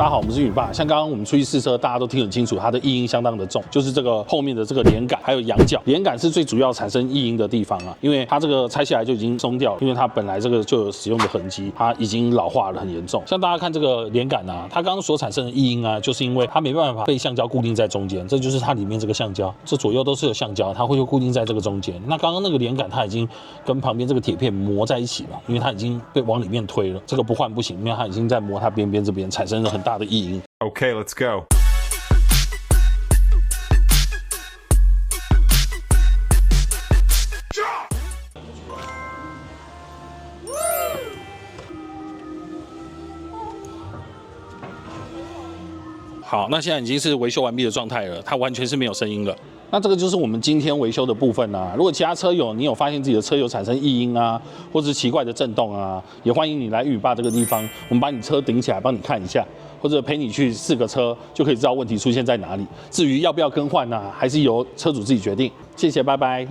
大家好，我们是雨爸。像刚刚我们出去试车，大家都听很清楚，它的异音相当的重，就是这个后面的这个连杆还有仰角，连杆是最主要产生异音的地方啊，因为它这个拆下来就已经松掉了，因为它本来这个就有使用的痕迹，它已经老化了很严重。像大家看这个连杆啊，它刚刚所产生的异音啊，就是因为它没办法被橡胶固定在中间，这就是它里面这个橡胶，这左右都是有橡胶，它会固定在这个中间。那刚刚那个连杆它已经跟旁边这个铁片磨在一起了，因为它已经被往里面推了，这个不换不行，因为它已经在磨它边边这边产生了很大的异音。Okay, let's go. 好，那现在已经是维修完毕的状态了，它完全是没有声音了。那这个就是我们今天维修的部分啊。如果其他车友你有发现自己的车有产生异音啊，或者是奇怪的震动啊，也欢迎你来雨爸这个地方，我们把你车顶起来帮你看一下，或者陪你去试个车，就可以知道问题出现在哪里。至于要不要更换啊，还是由车主自己决定。谢谢，拜拜。